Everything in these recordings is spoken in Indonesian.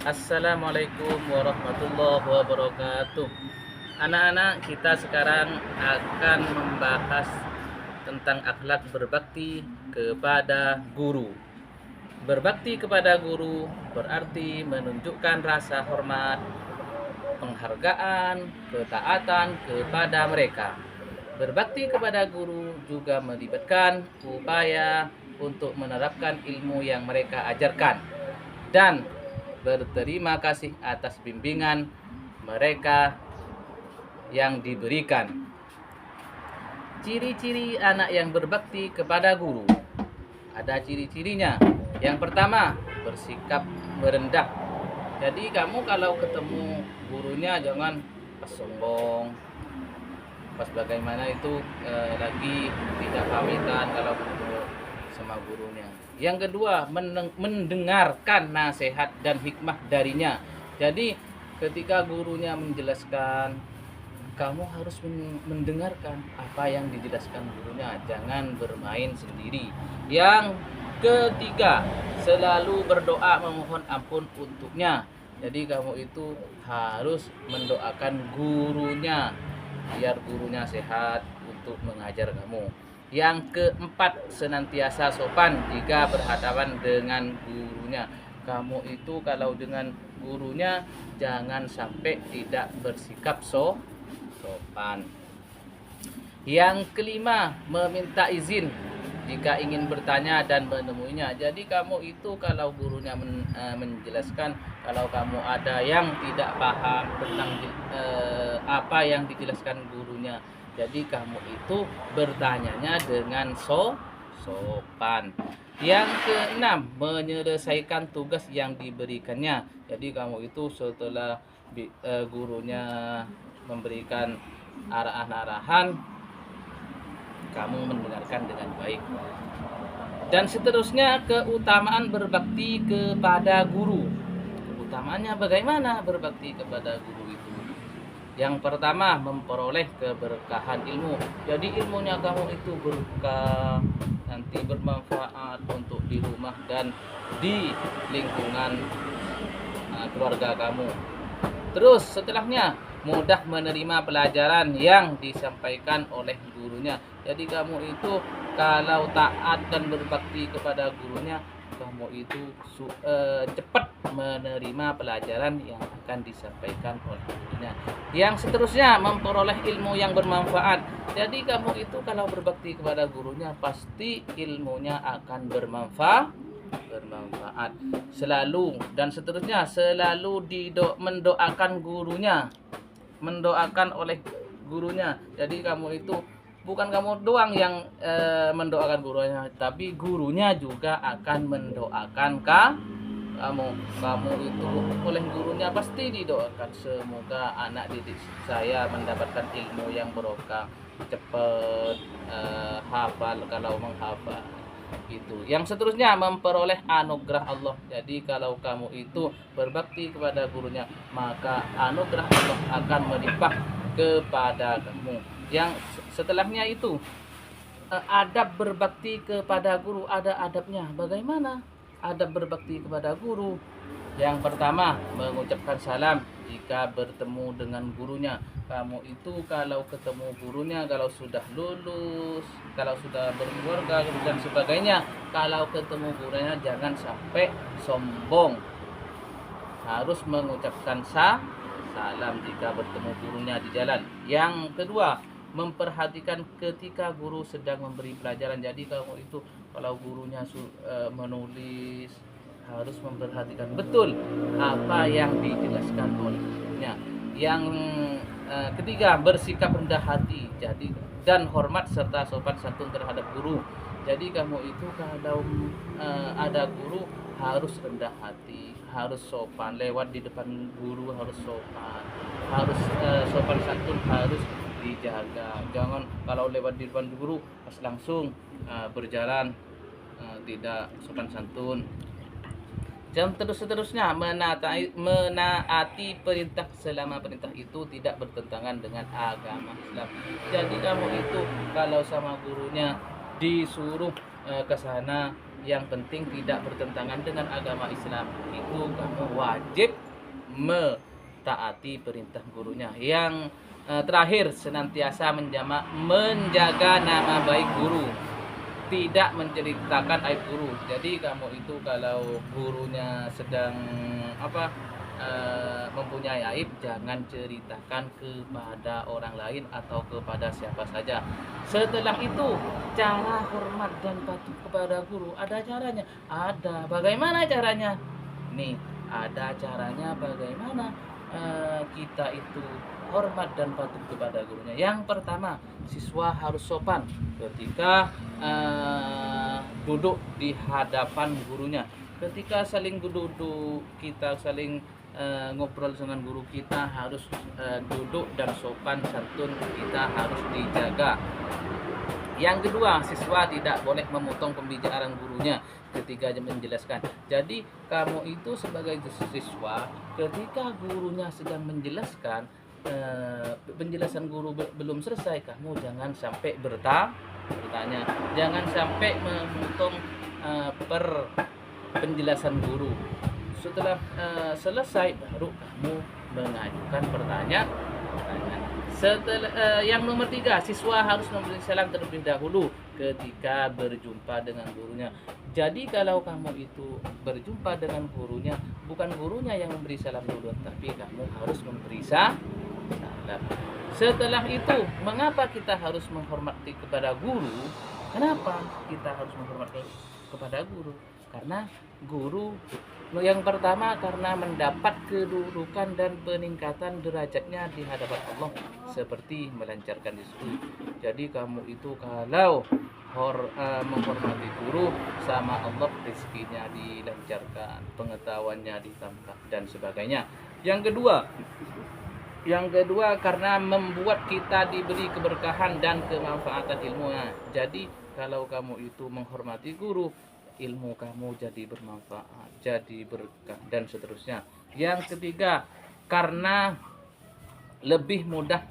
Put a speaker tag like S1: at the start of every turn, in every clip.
S1: Assalamualaikum warahmatullahi wabarakatuh. Anak-anak, kita sekarang akan membahas tentang akhlak berbakti kepada guru. Berbakti kepada guru berarti menunjukkan rasa hormat, penghargaan, ketaatan kepada mereka. Berbakti kepada guru juga melibatkan upaya untuk menerapkan ilmu yang mereka ajarkan dan berterima kasih atas bimbingan mereka yang diberikan. Ciri-ciri anak yang berbakti kepada guru. Ada ciri-cirinya. Yang pertama, bersikap merendah. Jadi kamu kalau ketemu gurunya jangan pas sombong, pas bagaimana itu lagi tidak pamitan kalau ketemu sama gurunya. Yang kedua, mendengarkan nasihat dan hikmah darinya. Jadi ketika gurunya menjelaskan, kamu harus mendengarkan apa yang dijelaskan gurunya, jangan bermain sendiri. Yang ketiga, selalu berdoa memohon ampun untuknya. Jadi kamu itu harus mendoakan gurunya biar gurunya sehat untuk mengajar kamu. Yang keempat, senantiasa sopan jika berhadapan dengan gurunya. Kamu itu kalau dengan gurunya jangan sampai tidak bersikap sopan. Yang kelima, meminta izin jika ingin bertanya dan menemuinya. Jadi kamu itu kalau gurunya menjelaskan, kalau kamu ada yang tidak paham tentang apa yang dijelaskan gurunya, jadi kamu itu bertanyanya dengan sopan. Yang keenam, menyelesaikan tugas yang diberikannya. Jadi kamu itu setelah gurunya memberikan arahan-arahan, kamu mendengarkan dengan baik. Dan seterusnya, keutamaan berbakti kepada guru. Keutamaannya bagaimana berbakti kepada guru itu? Yang pertama, memperoleh keberkahan ilmu. Jadi ilmunya kamu itu berkah, nanti bermanfaat untuk di rumah dan di lingkungan keluarga kamu. Terus setelahnya, mudah menerima pelajaran yang disampaikan oleh gurunya. Jadi kamu itu kalau taat dan berbakti kepada gurunya, kamu itu cepat menerima pelajaran yang akan disampaikan oleh gurunya. Yang seterusnya, memperoleh ilmu yang bermanfaat. Jadi kamu itu kalau berbakti kepada gurunya, pasti ilmunya akan bermanfaat selalu. Dan seterusnya, selalu mendoakan gurunya, mendoakan oleh gurunya. Jadi kamu itu bukan kamu doang yang mendoakan gurunya, tapi gurunya juga akan mendoakan kamu itu oleh gurunya pasti didoakan. Semoga anak didik saya mendapatkan ilmu yang barokah, cepat hafal kalau menghafal itu. Yang seterusnya, memperoleh anugerah Allah. Jadi kalau kamu itu berbakti kepada gurunya, maka anugerah Allah akan melimpah kepada kamu. Yang setelahnya itu, adab berbakti kepada guru. Ada adabnya. Bagaimana adab berbakti kepada guru? Yang pertama, mengucapkan salam jika bertemu dengan gurunya. Kamu itu kalau ketemu gurunya, kalau sudah lulus, kalau sudah berkeluarga dan sebagainya, kalau ketemu gurunya jangan sampai sombong. Harus mengucapkan salam jika bertemu gurunya di jalan. Yang kedua, memperhatikan ketika guru sedang memberi pelajaran. Jadi kamu itu kalau gurunya menulis, harus memperhatikan betul apa yang dijelaskan oleh gurunya. Yang ketiga, bersikap rendah hati jadi dan hormat serta sopan santun terhadap guru. Jadi kamu itu kalau ada guru harus rendah hati, harus sopan, lewat di depan guru harus sopan, harus sopan santun harus dijaga. Jangan kalau lewat di depan guru pas langsung berjalan tidak sopan santun. Dan seterusnya, menaati perintah selama perintah itu tidak bertentangan dengan agama Islam. Jadi kamu itu kalau sama gurunya disuruh ke sana yang penting tidak bertentangan dengan agama Islam, itu kamu wajib mentaati perintah gurunya. Yang terakhir, senantiasa menjaga nama baik guru, tidak menceritakan aib guru. Jadi kamu itu kalau gurunya sedang mempunyai aib, jangan ceritakan kepada orang lain atau kepada siapa saja. Setelah itu, cara hormat dan patuh kepada guru ada caranya. Ada. Bagaimana caranya? Nih, ada caranya bagaimana kita itu hormat dan patuh kepada gurunya. Yang pertama, siswa harus sopan ketika duduk di hadapan gurunya. Ketika saling duduk, kita saling ngobrol dengan guru, kita harus duduk dan sopan santun kita harus dijaga. Yang kedua, siswa tidak boleh memotong pembicaraan gurunya ketika menjelaskan. Jadi kamu itu sebagai siswa, ketika gurunya sedang menjelaskan, penjelasan guru belum selesai, kamu jangan sampai bertanya, jangan sampai memotong penjelasan guru. Setelah selesai, baru kamu mengajukan pertanyaan. Setelah yang nomor 3, siswa harus memberi salam terlebih dahulu ketika berjumpa dengan gurunya. Jadi kalau kamu itu berjumpa dengan gurunya, bukan gurunya yang memberi salam dulu, tapi kamu harus memberi salam. Setelah itu, mengapa kita harus menghormati kepada guru? Kenapa kita harus menghormati kepada guru? Karena guru yang pertama, karena mendapat kedudukan dan peningkatan derajatnya di hadapan Allah seperti melancarkan rezeki. Jadi kamu itu kalau menghormati guru, sama Allah rezekinya dilancarkan, pengetahuannya ditambah dan sebagainya. Yang kedua karena membuat kita diberi keberkahan dan kemanfaatan ilmunya. Jadi kalau kamu itu menghormati guru, ilmu kamu jadi bermanfaat, jadi berkah dan seterusnya. Yang ketiga, karena lebih mudah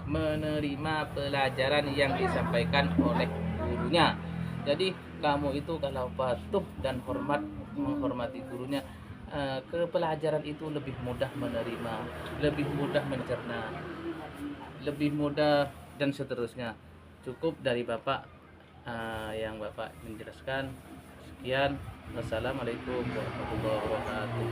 S1: menerima pelajaran yang disampaikan oleh gurunya. Jadi kamu itu kalau patuh dan menghormati gurunya, ke pelajaran itu lebih mudah menerima, lebih mudah mencerna, lebih mudah dan seterusnya. Cukup dari Bapak yang Bapak menjelaskan. Sekian, wassalamualaikum warahmatullahi wabarakatuh.